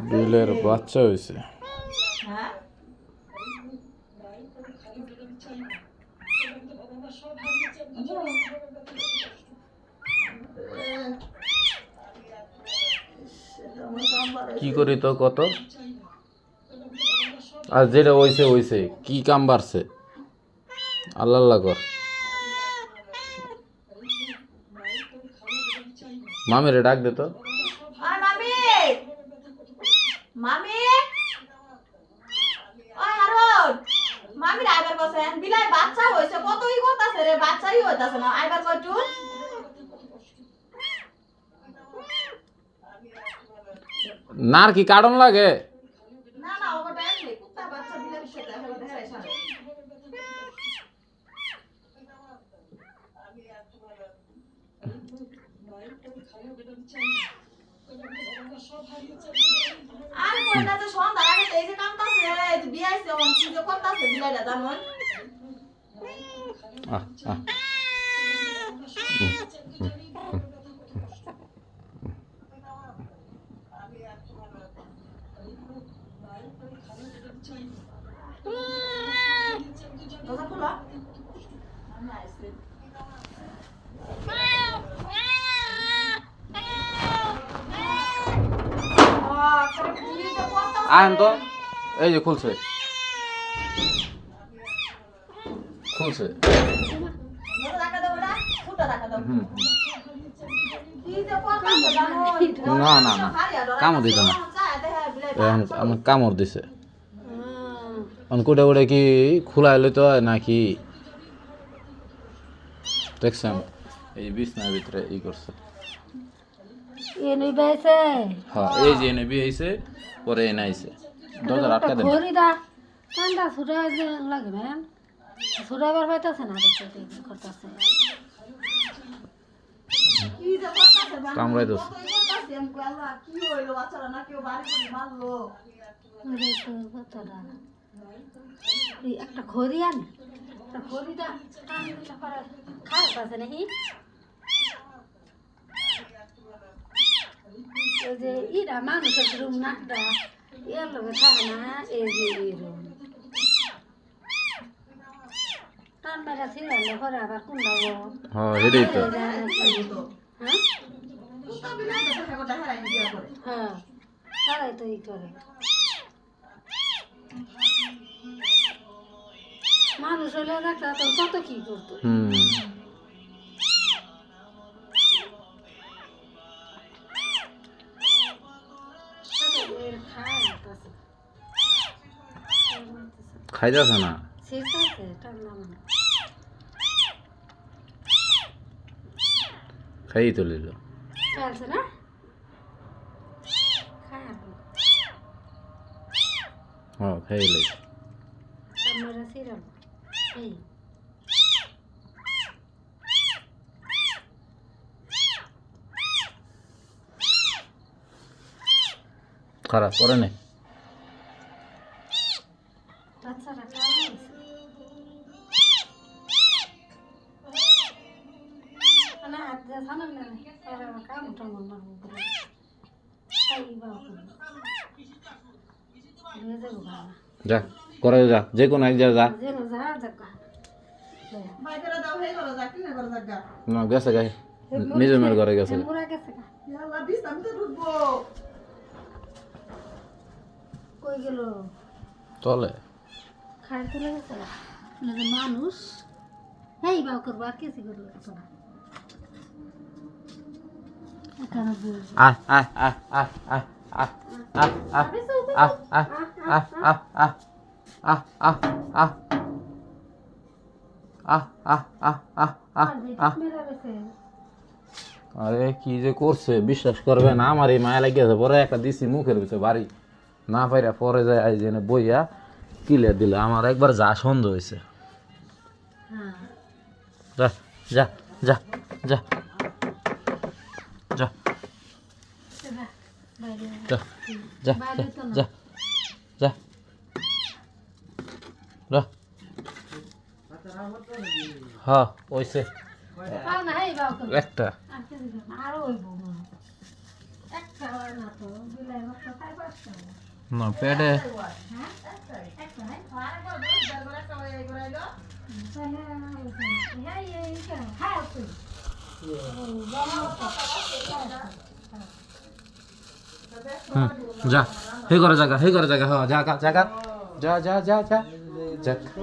বিলের বাচ্চা হয়েছে। কি করি তো কত আর যেটা হইছে হইছে, কি কাম বাড়ছে আল্লাহ আল্লাহ কর। মামিরে ডাক দে তো। মামি ওই হারুন মামি আইবার বসেন বিলাই বাচ্চা হইছে কতই করতাছে রে বাচ্চাই হইতাছে না আইবার কইটু নার কি কারণ লাগে? না না ওটা এমনি কুত্তা বাচ্চা বিলাই সেটা হলো ধরে সামনে আর কইনা যে সন্ধ্যা আগে এই যে কামতাছে এই যে বিয়াইছে ওন কি যে করতাছে বিলাইটা জানোন আহ আহ কথা বলো আমি আইছি আইন তো, এই যে খুলছে খুলছে। না না না কামড় দিত না, আমার কামড় দিছে। কোটা কোটা কি খোলাইলে তো নাকি দেখছেন এই বিছনার ভিতরে ই করছে। হ্যাঁ এই যে এনে বিয়েছে পরে এনে আইছে 2008 টাকা দেন। ঘড়িটা কান্দা ছুটা লাগে ম্যাম ছুটাবার পাইতাছে না করতেছে কামড়াই দোষ কি হইলো বাচ্চারা না কেউ বাড়ি করে মারলো একটা ঘড়ি আনে একটা ঘড়িটা খায় পাচ্ছে নাকি এই যে ইরা মানুষের রুম নাকটা এর লোকে থাকে না এই যে রুম টান মেরা ছিল ঘরে আবার কোন যাবো। হ্যাঁ এটাই তো। হ্যাঁ হ্যাঁ তারাই তো ই করে মানুষ হলে একটা তোর কত কি করতো। খাই যাচ্ছে না খাই তো লিল না হ্যাঁ খাই লাই খারাপ করে নেই। যা করে যা যে কোনো এক যা যা না গেছে গাই নিজের মেয়ের ঘরে গেছে কই গেল তলে খায় চলে গেছে মানুষ এই বাউ করবো আর কিছু করবো না আহ আহ আহ আহ আহ আহ আহ আহ আহ আহ আহ আহ আহ আহ আহ আহ আরে কি যে করছে বিশ্বাস করবে না, আমার এই মায়া লাগিয়েছে পরে একটা দিছি মুখের ভিতরে বাড়ি না পাইরা পরে যায় আই জেনে বইয়া কিলে দিলে আমার একবার যা সন্দেহ হয়েছে। যা যা যা যা যা যা যা যা যা যা হ্যাঁ ওইসে একটা একটা হয় না তো বিলাই বাচ্চা খাই পাঁচটা না পেটে হ্যাঁ একটা হয় আরেকবার বল দরবার একটা হয়ে গেল তাহলে হ্যাঁ এই কেন খাও তুই যা হে করে জায়গা হ্যাঁ জায়গা যা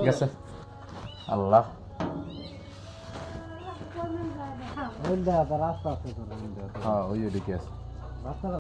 গেছে আল্লাহ খাও হ্যাঁ ওই দিকে আছে